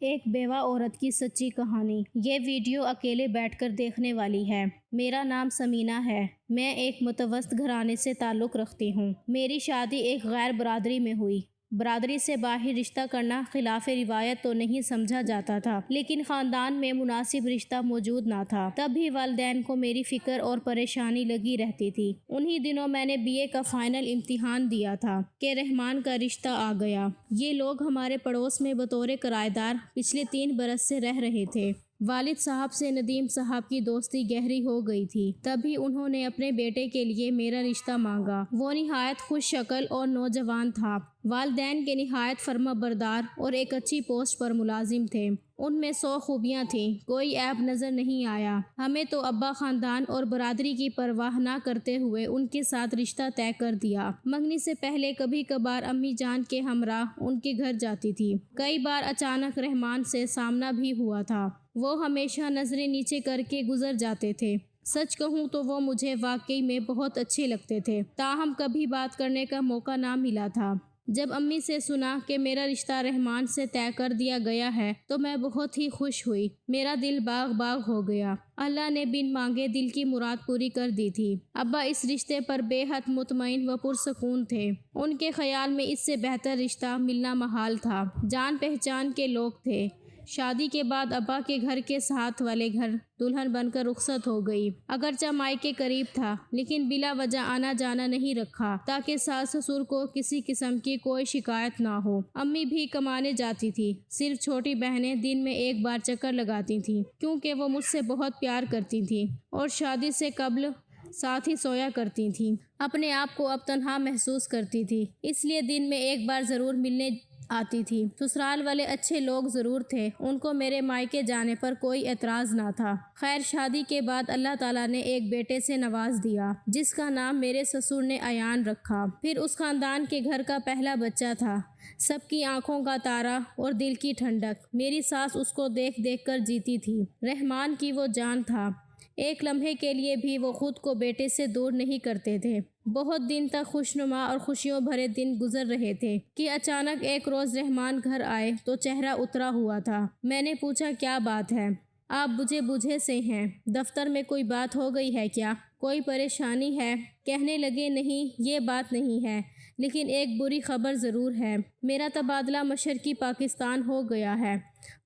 ایک بیوہ عورت کی سچی کہانی۔ یہ ویڈیو اکیلے بیٹھ کر دیکھنے والی ہے۔ میرا نام سمینہ ہے۔ میں ایک متوسط گھرانے سے تعلق رکھتی ہوں۔ میری شادی ایک غیر برادری میں ہوئی۔ برادری سے باہر رشتہ کرنا خلاف روایت تو نہیں سمجھا جاتا تھا، لیکن خاندان میں مناسب رشتہ موجود نہ تھا۔ تب بھی والدین کو میری فکر اور پریشانی لگی رہتی تھی۔ انہی دنوں میں نے BA کا فائنل امتحان دیا تھا کہ رحمان کا رشتہ آ گیا۔ یہ لوگ ہمارے پڑوس میں بطور کرایہ دار پچھلے 3 برس سے رہ رہے تھے۔ والد صاحب سے ندیم صاحب کی دوستی گہری ہو گئی تھی۔ تبھی انہوں نے اپنے بیٹے کے لیے میرا رشتہ مانگا۔ وہ نہایت خوش شکل اور نوجوان تھا۔ والدین کے نہایت فرما بردار اور ایک اچھی پوسٹ پر ملازم تھے۔ ان میں 100 خوبیاں تھیں، کوئی عیب نظر نہیں آیا۔ ہمیں تو ابا خاندان اور برادری کی پرواہ نہ کرتے ہوئے ان کے ساتھ رشتہ طے کر دیا۔ منگنی سے پہلے کبھی کبھار امی جان کے ہمراہ ان کے گھر جاتی تھی۔ کئی بار اچانک رحمان سے سامنا بھی ہوا تھا۔ وہ ہمیشہ نظریں نیچے کر کے گزر جاتے تھے۔ سچ کہوں تو وہ مجھے واقعی میں بہت اچھے لگتے تھے، تاہم کبھی بات کرنے کا موقع نہ ملا تھا۔ جب امی سے سنا کہ میرا رشتہ رحمان سے طے کر دیا گیا ہے تو میں بہت ہی خوش ہوئی۔ میرا دل باغ باغ ہو گیا۔ اللہ نے بن مانگے دل کی مراد پوری کر دی تھی۔ ابا اس رشتے پر بے حد مطمئن و پرسکون تھے۔ ان کے خیال میں اس سے بہتر رشتہ ملنا محال تھا۔ جان پہچان کے لوگ تھے۔ شادی کے بعد ابا کے گھر کے ساتھ والے گھر دلہن بن کر رخصت ہو گئی۔ اگرچہ مائکے قریب تھا، لیکن بلا وجہ آنا جانا نہیں رکھا تاکہ ساس سسر کو کسی قسم کی کوئی شکایت نہ ہو۔ امی بھی کمانے جاتی تھی۔ صرف چھوٹی بہنیں دن میں ایک بار چکر لگاتی تھیں، کیونکہ وہ مجھ سے بہت پیار کرتی تھیں اور شادی سے قبل ساتھ ہی سویا کرتی تھیں۔ اپنے آپ کو اب تنہا محسوس کرتی تھی، اس لیے دن میں ایک بار ضرور ملنے آتی تھی۔ سسرال والے اچھے لوگ ضرور تھے، ان کو میرے مائکے جانے پر کوئی اعتراض نہ تھا۔ خیر شادی کے بعد اللہ تعالیٰ نے ایک بیٹے سے نواز دیا، جس کا نام میرے سسر نے ایان رکھا۔ پھر اس خاندان کے گھر کا پہلا بچہ تھا۔ سب کی آنکھوں کا تارا اور دل کی ٹھنڈک۔ میری ساس اس کو دیکھ دیکھ کر جیتی تھی۔ رحمان کی وہ جان تھا۔ ایک لمحے کے لیے بھی وہ خود کو بیٹے سے دور نہیں کرتے تھے۔ بہت دن تک خوشنما اور خوشیوں بھرے دن گزر رہے تھے کہ اچانک ایک روز رحمان گھر آئے تو چہرہ اترا ہوا تھا۔ میں نے پوچھا کیا بات ہے؟ آپ بجھے سے ہیں، دفتر میں کوئی بات ہو گئی ہے کیا؟ کوئی پریشانی ہے؟ کہنے لگے نہیں یہ بات نہیں ہے، لیکن ایک بری خبر ضرور ہے۔ میرا تبادلہ مشرقی پاکستان ہو گیا ہے،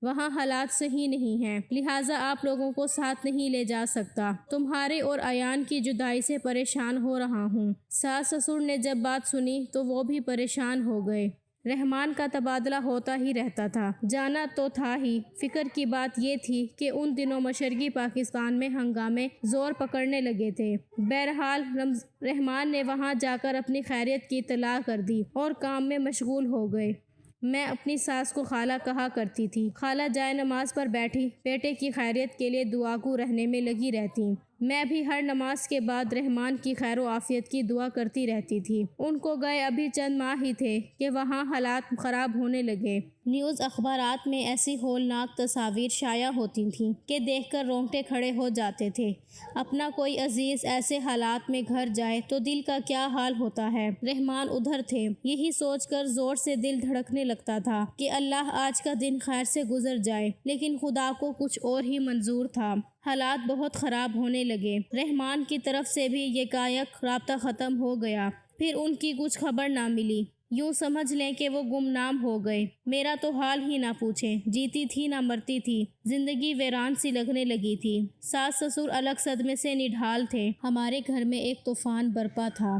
وہاں حالات صحیح نہیں ہیں، لہٰذا آپ لوگوں کو ساتھ نہیں لے جا سکتا۔ تمہارے اور ایان کی جدائی سے پریشان ہو رہا ہوں۔ ساس سسر نے جب بات سنی تو وہ بھی پریشان ہو گئے۔ رحمان کا تبادلہ ہوتا ہی رہتا تھا، جانا تو تھا ہی۔ فکر کی بات یہ تھی کہ ان دنوں مشرقی پاکستان میں ہنگامے زور پکڑنے لگے تھے۔ بہرحال رحمان نے وہاں جا کر اپنی خیریت کی اطلاع کر دی اور کام میں مشغول ہو گئے۔ میں اپنی ساس کو خالہ کہا کرتی تھی۔ خالہ جائے نماز پر بیٹھی بیٹے کی خیریت کے لیے دعاگو رہنے میں لگی رہتی۔ میں بھی ہر نماز کے بعد رحمان کی خیر و عافیت کی دعا کرتی رہتی تھی۔ ان کو گئے ابھی چند ماہ ہی تھے کہ وہاں حالات خراب ہونے لگے۔ نیوز اخبارات میں ایسی ہولناک تصاویر شائع ہوتی تھیں کہ دیکھ کر رونگٹے کھڑے ہو جاتے تھے۔ اپنا کوئی عزیز ایسے حالات میں گھر جائے تو دل کا کیا حال ہوتا ہے۔ رحمان ادھر تھے۔ یہی سوچ کر زور سے دل دھڑکنے لگتا تھا کہ اللہ آج کا دن خیر سے گزر جائے، لیکن خدا کو کچھ اور ہی منظور تھا۔ حالات بہت خراب ہونے لگے۔ رحمان کی طرف سے بھی یکایک رابطہ ختم ہو گیا۔ پھر ان کی کچھ خبر نہ ملی۔ یوں سمجھ لیں کہ وہ گمنام ہو گئے۔ میرا تو حال ہی نہ پوچھیں، جیتی تھی نہ مرتی تھی، زندگی ویران سی لگنے لگی تھی۔ ساس سسر الگ صدمے سے نڈھال تھے۔ ہمارے گھر میں ایک طوفان برپا تھا۔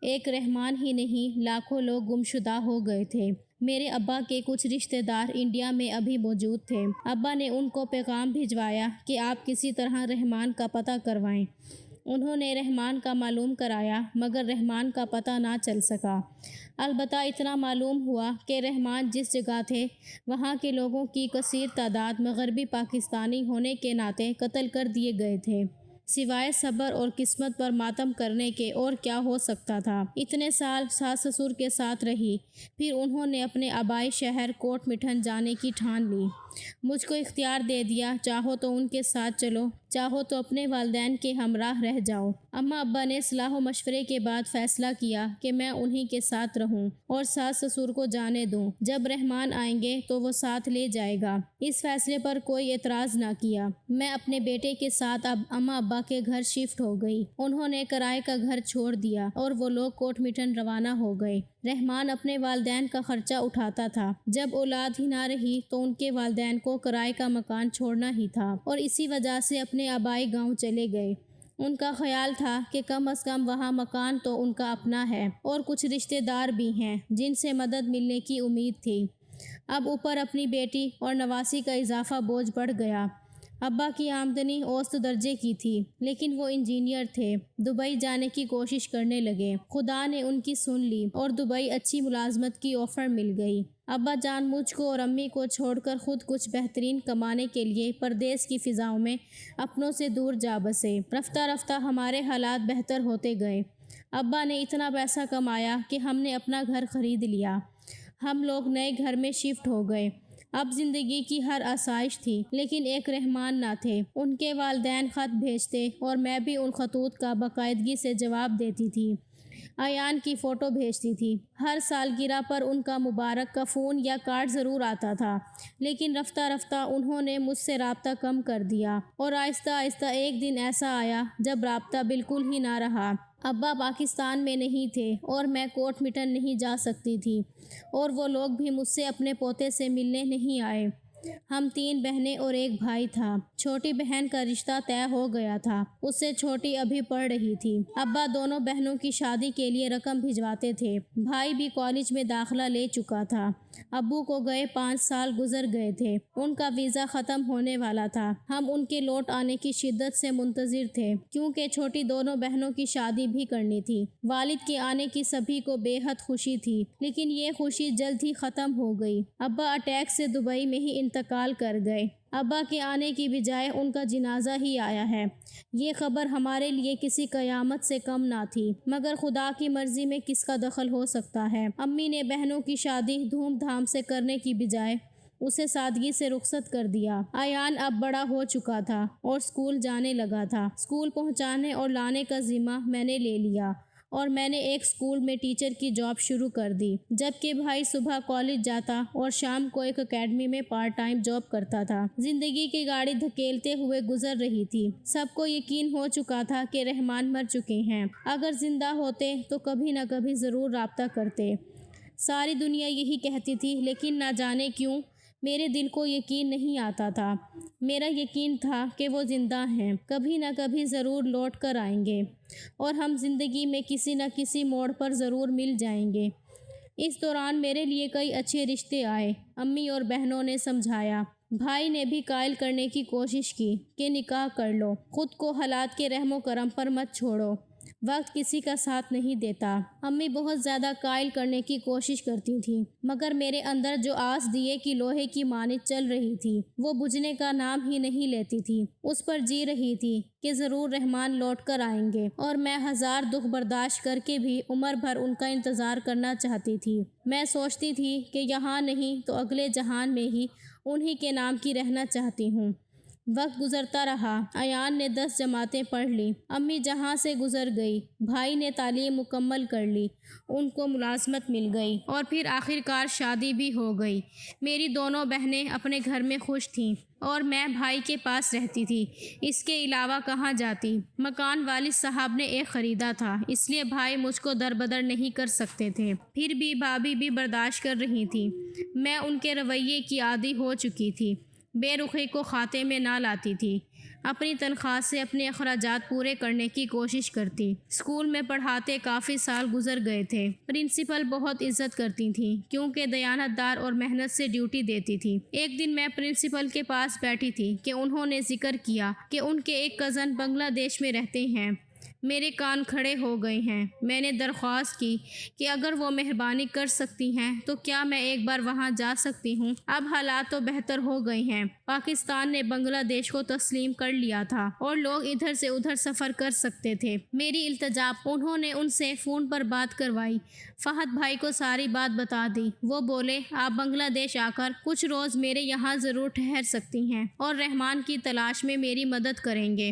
ایک رحمان ہی نہیں، لاکھوں لوگ گمشدہ ہو گئے تھے۔ میرے ابا کے کچھ رشتہ دار انڈیا میں ابھی موجود تھے۔ ابا نے ان کو پیغام بھجوایا کہ آپ کسی طرح رحمان کا پتہ کروائیں۔ انہوں نے رحمان کا معلوم کرایا، مگر رحمان کا پتہ نہ چل سکا۔ البتہ اتنا معلوم ہوا کہ رحمان جس جگہ تھے وہاں کے لوگوں کی کثیر تعداد مغربی پاکستانی ہونے کے ناطے قتل کر دیے گئے تھے۔ سوائے صبر اور قسمت پر ماتم کرنے کے اور کیا ہو سکتا تھا۔ اتنے سال ساس سسر کے ساتھ رہی، پھر انہوں نے اپنے آبائی شہر کوٹ مٹھن جانے کی ٹھان لی۔ مجھ کو اختیار دے دیا، چاہو تو ان کے ساتھ چلو، چاہو تو اپنے والدین کے ہمراہ رہ جاؤ۔ اماں ابا نے صلاح و مشورے کے بعد فیصلہ کیا کہ میں انہی کے ساتھ رہوں اور ساس سسر کو جانے دوں۔ جب رحمان آئیں گے تو وہ ساتھ لے جائے گا۔ اس فیصلے پر کوئی اعتراض نہ کیا۔ میں اپنے بیٹے کے ساتھ اب اماں ابا کے گھر شفٹ ہو گئی۔ انہوں نے کرائے کا گھر چھوڑ دیا اور وہ لوگ کوٹ میٹن روانہ ہو گئے۔ رحمان اپنے والدین کا خرچہ اٹھاتا تھا۔ جب اولاد ہی نہ رہی تو ان کے والدین کو کرائے کا مکان چھوڑنا ہی تھا اور اسی وجہ سے اپنے آبائی گاؤں چلے گئے۔ ان کا خیال تھا کہ کم از کم وہاں مکان تو ان کا اپنا ہے اور کچھ رشتہ دار بھی ہیں جن سے مدد ملنے کی امید تھی۔ اب اوپر اپنی بیٹی اور نواسی کا اضافہ بوجھ بڑھ گیا۔ ابا کی آمدنی اوسط درجے کی تھی لیکن وہ انجینئر تھے۔ دبئی جانے کی کوشش کرنے لگے۔ خدا نے ان کی سن لی اور دبئی اچھی ملازمت کی آفر مل گئی۔ ابا جان مجھ کو اور امی کو چھوڑ کر خود کچھ بہترین کمانے کے لیے پردیس کی فضاؤں میں اپنوں سے دور جا بسے۔ رفتہ رفتہ ہمارے حالات بہتر ہوتے گئے۔ ابا نے اتنا پیسہ کمایا کہ ہم نے اپنا گھر خرید لیا۔ ہم لوگ نئے گھر میں شفٹ ہو گئے۔ اب زندگی کی ہر آسائش تھی لیکن ایک رحمان نہ تھے۔ ان کے والدین خط بھیجتے اور میں بھی ان خطوط کا باقاعدگی سے جواب دیتی تھی۔ ایان کی فوٹو بھیجتی تھی۔ ہر سالگرہ پر ان کا مبارک کا فون یا کارڈ ضرور آتا تھا لیکن رفتہ رفتہ انہوں نے مجھ سے رابطہ کم کر دیا اور آہستہ آہستہ ایک دن ایسا آیا جب رابطہ بالکل ہی نہ رہا۔ ابا پاکستان میں نہیں تھے اور میں کوٹ میٹن نہیں جا سکتی تھی اور وہ لوگ بھی مجھ سے اپنے پوتے سے ملنے نہیں آئے۔ ہم 3 بہنیں اور ایک بھائی تھا۔ چھوٹی بہن کا رشتہ طے ہو گیا تھا، اس سے چھوٹی ابھی پڑھ رہی تھی۔ ابا دونوں بہنوں کی شادی کے لیے رقم بھجواتے تھے۔ بھائی بھی کالج میں داخلہ لے چکا تھا۔ ابو کو گئے 5 سال گزر گئے تھے۔ ان کا ویزا ختم ہونے والا تھا۔ ہم ان کے لوٹ آنے کی شدت سے منتظر تھے کیونکہ چھوٹی دونوں بہنوں کی شادی بھی کرنی تھی۔ والد کے آنے کی سبھی کو بے حد خوشی تھی لیکن یہ خوشی جلد ہی ختم ہو گئی۔ ابا اٹیک سے دبئی میں ہی انتقال کر گئے۔ ابا کے آنے کی بجائے ان کا جنازہ ہی آیا ہے۔ یہ خبر ہمارے لیے کسی قیامت سے کم نہ تھی مگر خدا کی مرضی میں کس کا دخل ہو سکتا ہے۔ امی نے بہنوں کی شادی دھوم دھام سے کرنے کی بجائے اسے سادگی سے رخصت کر دیا۔ ایان اب بڑا ہو چکا تھا اور اسکول جانے لگا تھا۔ اسکول پہنچانے اور لانے کا ذمہ میں نے لے لیا اور میں نے ایک اسکول میں ٹیچر کی جاب شروع کر دی جبکہ بھائی صبح کالج جاتا اور شام کو ایک اکیڈمی میں پارٹ ٹائم جاب کرتا تھا۔ زندگی کی گاڑی دھکیلتے ہوئے گزر رہی تھی۔ سب کو یقین ہو چکا تھا کہ رحمان مر چکے ہیں۔ اگر زندہ ہوتے تو کبھی نہ کبھی ضرور رابطہ کرتے۔ ساری دنیا یہی کہتی تھی لیکن نہ جانے کیوں میرے دل کو یقین نہیں آتا تھا۔ میرا یقین تھا کہ وہ زندہ ہیں، کبھی نہ کبھی ضرور لوٹ کر آئیں گے اور ہم زندگی میں کسی نہ کسی موڑ پر ضرور مل جائیں گے۔ اس دوران میرے لیے کئی اچھے رشتے آئے۔ امی اور بہنوں نے سمجھایا۔ بھائی نے بھی قائل کرنے کی کوشش کی کہ نکاح کر لو، خود کو حالات کے رحم و کرم پر مت چھوڑو، وقت کسی کا ساتھ نہیں دیتا۔ امی بہت زیادہ قائل کرنے کی کوشش کرتی تھیں مگر میرے اندر جو آس دیے کی لوہے کی مانند چل رہی تھی وہ بجھنے کا نام ہی نہیں لیتی تھی۔ اس پر جی رہی تھی کہ ضرور رحمان لوٹ کر آئیں گے اور میں ہزار دکھ برداشت کر کے بھی عمر بھر ان کا انتظار کرنا چاہتی تھی۔ میں سوچتی تھی کہ یہاں نہیں تو اگلے جہان میں ہی انہی کے نام کی رہنا چاہتی ہوں۔ وقت گزرتا رہا۔ ایان نے 10 جماعتیں پڑھ لی۔ امی جہاں سے گزر گئی۔ بھائی نے تعلیم مکمل کر لی، ان کو ملازمت مل گئی اور پھر آخرکار شادی بھی ہو گئی۔ میری دونوں بہنیں اپنے گھر میں خوش تھیں اور میں بھائی کے پاس رہتی تھی۔ اس کے علاوہ کہاں جاتی؟ مکان والد صاحب نے ایک خریدا تھا اس لیے بھائی مجھ کو دربدر نہیں کر سکتے تھے۔ پھر بھی بھابھی بھی برداشت کر رہی تھی۔ میں ان کے رویے کی عادی ہو چکی تھی۔ بے رخی کو کھاتے میں نہ لاتی تھی۔ اپنی تنخواہ سے اپنے اخراجات پورے کرنے کی کوشش کرتی۔ اسکول میں پڑھاتے کافی سال گزر گئے تھے۔ پرنسپل بہت عزت کرتی تھیں کیونکہ دیانت دار اور محنت سے ڈیوٹی دیتی تھی۔ ایک دن میں پرنسپل کے پاس بیٹھی تھی کہ انہوں نے ذکر کیا کہ ان کے ایک کزن بنگلہ دیش میں رہتے ہیں۔ میرے کان کھڑے ہو گئے ہیں۔ میں نے درخواست کی کہ اگر وہ مہربانی کر سکتی ہیں تو کیا میں ایک بار وہاں جا سکتی ہوں؟ اب حالات تو بہتر ہو گئے ہیں۔ پاکستان نے بنگلہ دیش کو تسلیم کر لیا تھا اور لوگ ادھر سے ادھر سفر کر سکتے تھے۔ میری التجا انہوں نے ان سے فون پر بات کروائی، فہد بھائی کو ساری بات بتا دی۔ وہ بولے آپ بنگلہ دیش آ کر کچھ روز میرے یہاں ضرور ٹھہر سکتی ہیں اور رحمان کی تلاش میں میری مدد کریں گے۔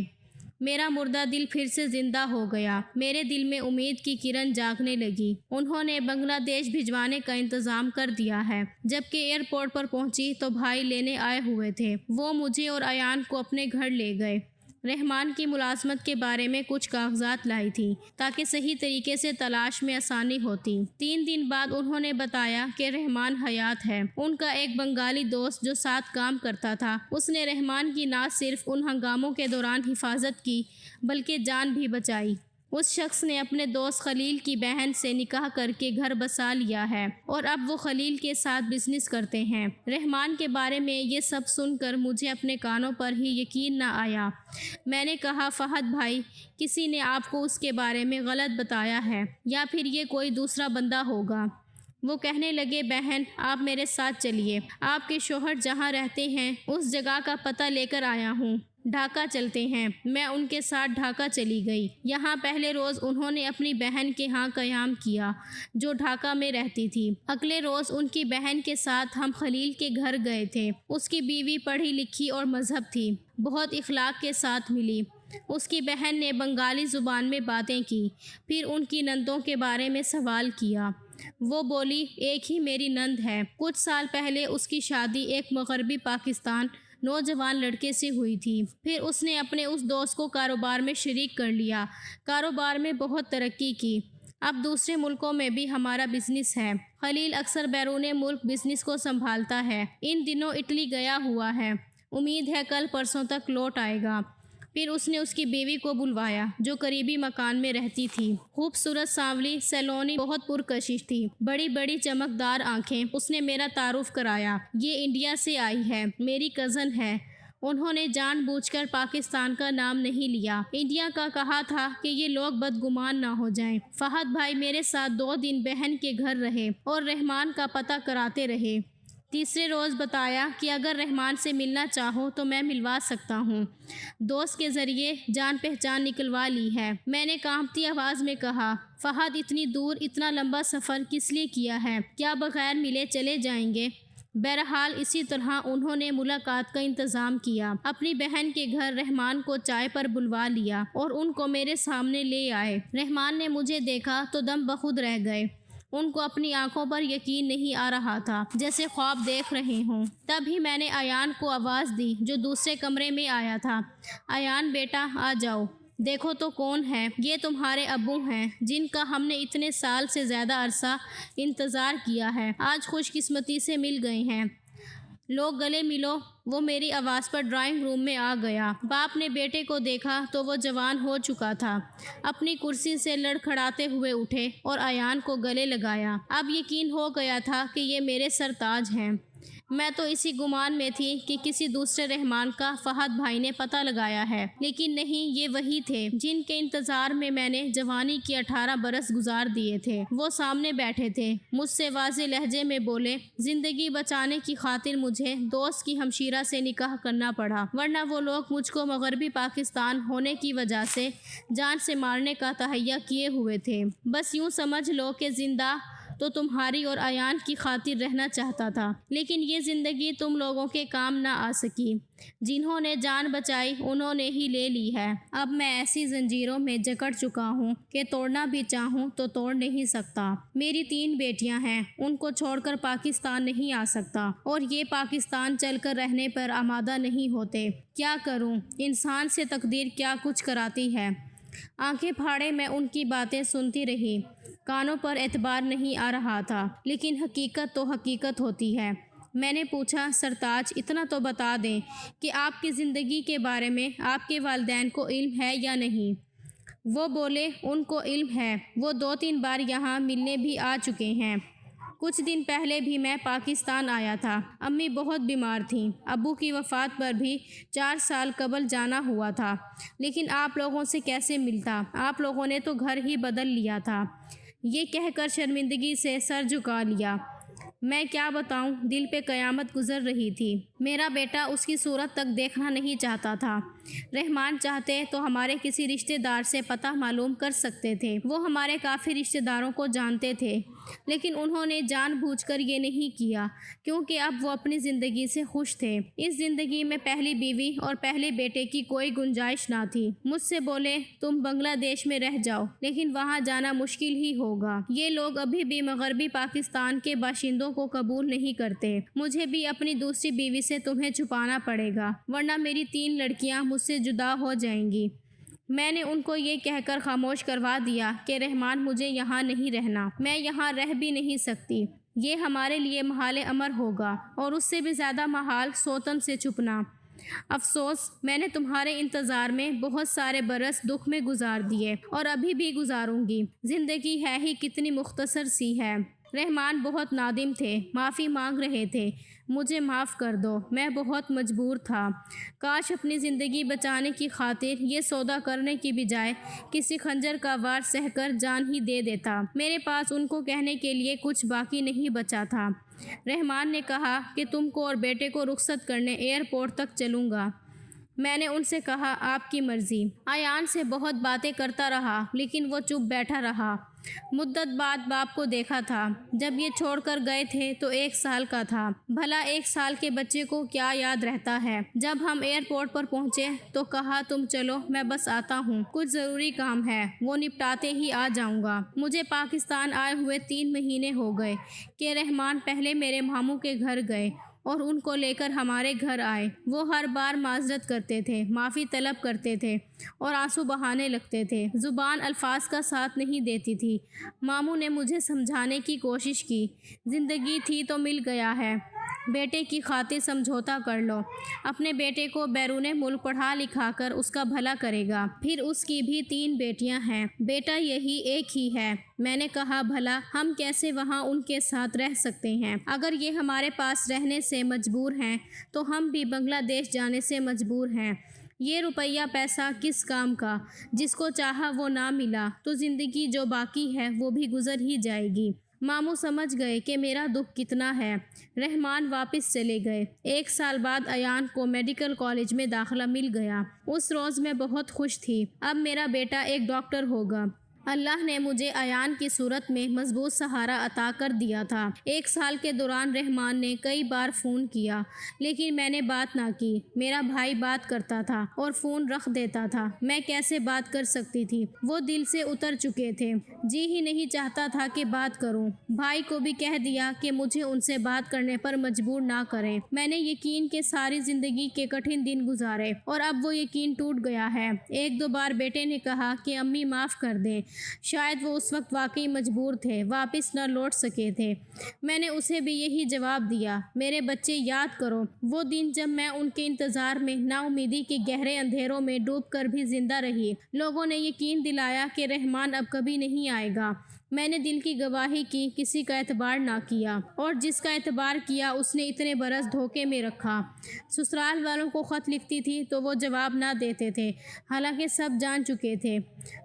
میرا مردہ دل پھر سے زندہ ہو گیا۔ میرے دل میں امید کی کرن جاگنے لگی۔ انہوں نے بنگلہ دیش بھجوانے کا انتظام کر دیا ہے۔ جبکہ ایئرپورٹ پر پہنچی تو بھائی لینے آئے ہوئے تھے۔ وہ مجھے اور ایان کو اپنے گھر لے گئے۔ رحمان کی ملازمت کے بارے میں کچھ کاغذات لائی تھی تاکہ صحیح طریقے سے تلاش میں آسانی ہوتی۔ 3 دن بعد انہوں نے بتایا کہ رحمان حیات ہے۔ ان کا ایک بنگالی دوست جو ساتھ کام کرتا تھا، اس نے رحمان کی نہ صرف ان ہنگاموں کے دوران حفاظت کی بلکہ جان بھی بچائی۔ اس شخص نے اپنے دوست خلیل کی بہن سے نکاح کر کے گھر بسا لیا ہے اور اب وہ خلیل کے ساتھ بزنس کرتے ہیں۔ رحمان کے بارے میں یہ سب سن کر مجھے اپنے کانوں پر ہی یقین نہ آیا۔ میں نے کہا فہد بھائی، کسی نے آپ کو اس کے بارے میں غلط بتایا ہے یا پھر یہ کوئی دوسرا بندہ ہوگا۔ وہ کہنے لگے بہن آپ میرے ساتھ چلیے، آپ کے شوہر جہاں رہتے ہیں اس جگہ کا پتہ لے کر آیا ہوں، ڈھاکہ چلتے ہیں۔ میں ان کے ساتھ ڈھاکہ چلی گئی۔ یہاں پہلے روز انہوں نے اپنی بہن کے ہاں قیام کیا جو ڈھاکہ میں رہتی تھی۔ اگلے روز ان کی بہن کے ساتھ ہم خلیل کے گھر گئے تھے۔ اس کی بیوی پڑھی لکھی اور مذہب تھی، بہت اخلاق کے ساتھ ملی۔ اس کی بہن نے بنگالی زبان میں باتیں کی، پھر ان کی نندوں کے بارے میں سوال کیا۔ وہ بولی ایک ہی میری نند ہے۔ کچھ سال پہلے اس کی شادی ایک مغربی پاکستان نوجوان لڑکے سے ہوئی تھی۔ پھر اس نے اپنے اس دوست کو کاروبار میں شریک کر لیا، کاروبار میں بہت ترقی کی۔ اب دوسرے ملکوں میں بھی ہمارا بزنس ہے۔ خلیل اکثر بیرون ملک بزنس کو سنبھالتا ہے، ان دنوں اٹلی گیا ہوا ہے، امید ہے کل پرسوں تک لوٹ آئے گا۔ پھر اس نے اس کی بیوی کو بلوایا جو قریبی مکان میں رہتی تھی۔ خوبصورت سانولی سیلونی، بہت پرکشش تھی، بڑی بڑی چمکدار آنکھیں۔ اس نے میرا تعارف کرایا، یہ انڈیا سے آئی ہے، میری کزن ہے۔ انہوں نے جان بوجھ کر پاکستان کا نام نہیں لیا، انڈیا کا کہا تھا کہ یہ لوگ بدگمان نہ ہو جائیں۔ فہد بھائی میرے ساتھ 2 دن بہن کے گھر رہے اور رحمان کا پتہ کراتے رہے۔ تیسرے روز بتایا کہ اگر رحمان سے ملنا چاہو تو میں ملوا سکتا ہوں، دوست کے ذریعے جان پہچان نکلوا لی ہے۔ میں نے کانپتی آواز میں کہا فہد اتنی دور اتنا لمبا سفر کس لیے کیا ہے؟ کیا بغیر ملے چلے جائیں گے؟ بہرحال اسی طرح انہوں نے ملاقات کا انتظام کیا۔ اپنی بہن کے گھر رحمان کو چائے پر بلوا لیا اور ان کو میرے سامنے لے آئے۔ رحمان نے مجھے دیکھا تو دم بخود رہ گئے۔ ان کو اپنی آنکھوں پر یقین نہیں آ رہا تھا، جیسے خواب دیکھ رہے ہوں۔ تب ہی میں نے ایان کو آواز دی جو دوسرے کمرے میں آیا تھا، ایان بیٹا آ جاؤ، دیکھو تو کون ہے؟ یہ تمہارے ابو ہیں جن کا ہم نے اتنے سال سے زیادہ عرصہ انتظار کیا ہے، آج خوش قسمتی سے مل گئے ہیں، لو گلے ملو۔ وہ میری آواز پر ڈرائنگ روم میں آ گیا۔ باپ نے بیٹے کو دیکھا تو وہ جوان ہو چکا تھا۔ اپنی کرسی سے لڑکھڑاتے ہوئے اٹھے اور ایان کو گلے لگایا۔ اب یقین ہو گیا تھا کہ یہ میرے سرتاج ہیں۔ میں تو اسی گمان میں تھی کہ کسی دوسرے رحمان کا فہد بھائی نے پتہ لگایا ہے، لیکن نہیں، یہ وہی تھے جن کے انتظار میں میں نے جوانی کے 18 برس گزار دیے تھے۔ وہ سامنے بیٹھے تھے، مجھ سے واضح لہجے میں بولے زندگی بچانے کی خاطر مجھے دوست کی ہمشیرہ سے نکاح کرنا پڑا، ورنہ وہ لوگ مجھ کو مغربی پاکستان ہونے کی وجہ سے جان سے مارنے کا تہیہ کیے ہوئے تھے۔ بس یوں سمجھ لو کہ زندہ تو تمہاری اور ایان کی خاطر رہنا چاہتا تھا، لیکن یہ زندگی تم لوگوں کے کام نہ آ سکی۔ جنہوں نے جان بچائی انہوں نے ہی لے لی ہے۔ اب میں ایسی زنجیروں میں جکڑ چکا ہوں کہ توڑنا بھی چاہوں تو توڑ نہیں سکتا۔ میری 3 بیٹیاں ہیں، ان کو چھوڑ کر پاکستان نہیں آ سکتا، اور یہ پاکستان چل کر رہنے پر آمادہ نہیں ہوتے۔ کیا کروں؟ انسان سے تقدیر کیا کچھ کراتی ہے۔ آنکھیں پھاڑے میں ان کی باتیں سنتی رہی، کانوں پر اعتبار نہیں آ رہا تھا، لیکن حقیقت تو حقیقت ہوتی ہے۔ میں نے پوچھا سرتاج اتنا تو بتا دیں کہ آپ کی زندگی کے بارے میں آپ کے والدین کو علم ہے یا نہیں؟ وہ بولے ان کو علم ہے، وہ 2-3 بار یہاں ملنے بھی آ چکے ہیں۔ کچھ دن پہلے بھی میں پاکستان آیا تھا۔ امی بہت بیمار تھیں۔ ابو کی وفات پر بھی 4 سال قبل جانا ہوا تھا، لیکن آپ لوگوں سے کیسے ملتا؟ آپ لوگوں نے تو گھر ہی بدل لیا تھا۔ یہ کہہ کر شرمندگی سے سر جھکا لیا۔ میں کیا بتاؤں، دل پہ قیامت گزر رہی تھی۔ میرا بیٹا اس کی صورت تک دیکھنا نہیں چاہتا تھا۔ رحمان چاہتے تو ہمارے کسی رشتہ دار سے پتہ معلوم کر سکتے تھے۔ وہ ہمارے کافی رشتہ داروں کو جانتے تھے، لیکن انہوں نے جان بوجھ کر یہ نہیں کیا، کیونکہ اب وہ اپنی زندگی سے خوش تھے۔ اس زندگی میں پہلی بیوی اور پہلے بیٹے کی کوئی گنجائش نہ تھی۔ مجھ سے بولے تم بنگلہ دیش میں رہ جاؤ، لیکن وہاں جانا مشکل ہی ہوگا۔ یہ لوگ ابھی بھی مغربی پاکستان کے باشندوں کو قبول نہیں کرتے۔ مجھے بھی اپنی دوسری بیوی سے تمہیں چھپانا پڑے گا، ورنہ میری 3 لڑکیاں مجھ سے جدا ہو جائیں گی۔ میں نے ان کو یہ کہہ کر خاموش کروا دیا کہ رحمان مجھے یہاں نہیں رہنا، میں یہاں رہ بھی نہیں سکتی۔ یہ ہمارے لیے محال امر ہوگا، اور اس سے بھی زیادہ محال سوتن سے چھپنا۔ افسوس، میں نے تمہارے انتظار میں بہت سارے برس دکھ میں گزار دیے، اور ابھی بھی گزاروں گی۔ زندگی ہے ہی کتنی مختصر سی ہے۔ رحمان بہت نادم تھے، معافی مانگ رہے تھے۔ مجھے معاف کر دو، میں بہت مجبور تھا۔ کاش اپنی زندگی بچانے کی خاطر یہ سودا کرنے کی بجائے کسی خنجر کا وار سہ کر جان ہی دے دیتا۔ میرے پاس ان کو کہنے کے لیے کچھ باقی نہیں بچا تھا۔ رحمان نے کہا کہ تم کو اور بیٹے کو رخصت کرنے ایئرپورٹ تک چلوں گا۔ میں نے ان سے کہا آپ کی مرضی۔ ایان سے بہت باتیں کرتا رہا، لیکن وہ چپ بیٹھا رہا۔ مدت بعد باپ کو دیکھا تھا۔ جب یہ چھوڑ کر گئے تھے تو 1 سال کا تھا۔ بھلا 1 سال کے بچے کو کیا یاد رہتا ہے؟ جب ہم ایئرپورٹ پر پہنچے تو کہا تم چلو، میں بس آتا ہوں، کچھ ضروری کام ہے، وہ نپٹاتے ہی آ جاؤں گا۔ مجھے پاکستان آئے ہوئے 3 مہینے ہو گئے کہ رحمان پہلے میرے ماموں کے گھر گئے اور ان کو لے کر ہمارے گھر آئے۔ وہ ہر بار معذرت کرتے تھے، معافی طلب کرتے تھے اور آنسو بہانے لگتے تھے۔ زبان الفاظ کا ساتھ نہیں دیتی تھی۔ ماموں نے مجھے سمجھانے کی کوشش کی، زندگی تھی تو مل گیا ہے، بیٹے کی خاطر سمجھوتا کر لو۔ اپنے بیٹے کو بیرون ملک پڑھا لکھا کر اس کا بھلا کرے گا۔ پھر اس کی بھی 3 بیٹیاں ہیں، بیٹا یہی ایک ہی ہے۔ میں نے کہا بھلا ہم کیسے وہاں ان کے ساتھ رہ سکتے ہیں؟ اگر یہ ہمارے پاس رہنے سے مجبور ہیں تو ہم بھی بنگلہ دیش جانے سے مجبور ہیں۔ یہ روپیہ پیسہ کس کام کا؟ جس کو چاہا وہ نہ ملا تو زندگی جو باقی ہے وہ بھی گزر ہی جائے گی۔ ماموں سمجھ گئے کہ میرا دکھ کتنا ہے۔ رحمان واپس چلے گئے۔ 1 سال بعد ایان کو میڈیکل کالج میں داخلہ مل گیا۔ اس روز میں بہت خوش تھی۔ اب میرا بیٹا ایک ڈاکٹر ہوگا۔ اللہ نے مجھے ایان کی صورت میں مضبوط سہارا عطا کر دیا تھا۔ 1 سال کے دوران رحمان نے کئی بار فون کیا، لیکن میں نے بات نہ کی۔ میرا بھائی بات کرتا تھا اور فون رکھ دیتا تھا۔ میں کیسے بات کر سکتی تھی؟ وہ دل سے اتر چکے تھے۔ جی ہی نہیں چاہتا تھا کہ بات کروں۔ بھائی کو بھی کہہ دیا کہ مجھے ان سے بات کرنے پر مجبور نہ کریں۔ میں نے یقین کے ساری زندگی کے کٹھن دن گزارے، اور اب وہ یقین ٹوٹ گیا ہے۔ 1-2 بار بیٹے نے کہا کہ امی معاف کر دیں۔ شاید وہ اس وقت واقعی مجبور تھے، واپس نہ لوٹ سکے تھے۔ میں نے اسے بھی یہی جواب دیا، میرے بچے یاد کرو وہ دن جب میں ان کے انتظار میں نا امیدی کے گہرے اندھیروں میں ڈوب کر بھی زندہ رہی۔ لوگوں نے یقین دلایا کہ رحمان اب کبھی نہیں آئے گا۔ میں نے دل کی گواہی کی، کسی کا اعتبار نہ کیا، اور جس کا اعتبار کیا اس نے اتنے برس دھوکے میں رکھا۔ سسرال والوں کو خط لکھتی تھی تو وہ جواب نہ دیتے تھے، حالانکہ سب جان چکے تھے۔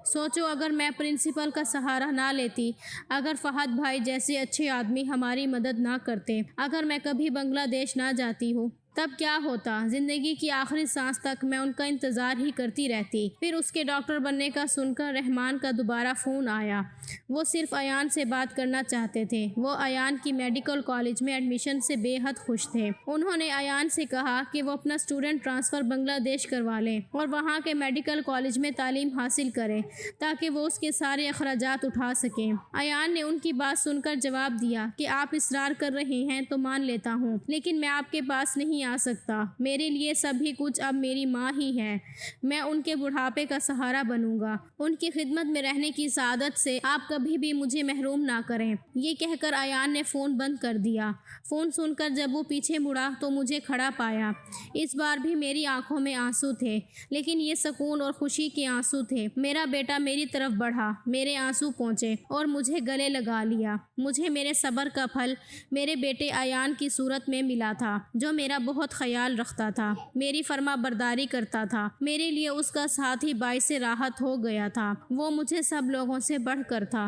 سوچو اگر میں پرنسپل کا سہارا نہ لیتی، اگر فہد بھائی جیسے اچھے آدمی ہماری مدد نہ کرتے، اگر میں کبھی بنگلہ دیش نہ جاتی ہوں، تب کیا ہوتا؟ زندگی کی آخری سانس تک میں ان کا انتظار ہی کرتی رہتی۔ پھر اس کے ڈاکٹر بننے کا سن کر رحمان کا دوبارہ فون آیا۔ وہ صرف ایان سے بات کرنا چاہتے تھے۔ وہ ایان کی میڈیکل کالج میں ایڈمیشن سے بے حد خوش تھے۔ انہوں نے ایان سے کہا کہ وہ اپنا اسٹوڈنٹ ٹرانسفر بنگلہ دیش کروا لیں اور وہاں کے میڈیکل کالج میں تعلیم حاصل کریں تاکہ وہ اس کے سارے اخراجات اٹھا سکیں۔ ایان نے ان کی بات سن کر جواب دیا کہ آپ اصرار کر رہے ہیں تو مان لیتا ہوں، لیکن میں آپ کے پاس نہیں آ سکتا۔ میرے لیے سبھی کچھ اب میری ماں ہی ہے۔ میں ان کے بڑھاپے کا سہارا بنوں گا۔ ان کی خدمت میں رہنے کی سعادت سے آپ کبھی بھی مجھے محروم نہ کریں۔ یہ کہہ کر ایان نے فون بند کر دیا۔ فون سن کر جب وہ پیچھے مڑا تو مجھے کھڑا پایا۔ اس بار بھی میری آنکھوں میں آنسو تھے، لیکن یہ سکون اور خوشی کے آنسو تھے۔ میرا بیٹا میری طرف بڑھا، میرے آنسو پہنچے اور مجھے گلے لگا لیا۔ مجھے میرے صبر کا پھل میرے بیٹے ایان کی صورت میں ملا تھا، جو میرا بہت خیال رکھتا تھا، میری فرما برداری کرتا تھا۔ میرے لیے اس کا ساتھ ہی باعث راحت ہو گیا تھا۔ وہ مجھے سب لوگوں سے بڑھ کر تھا۔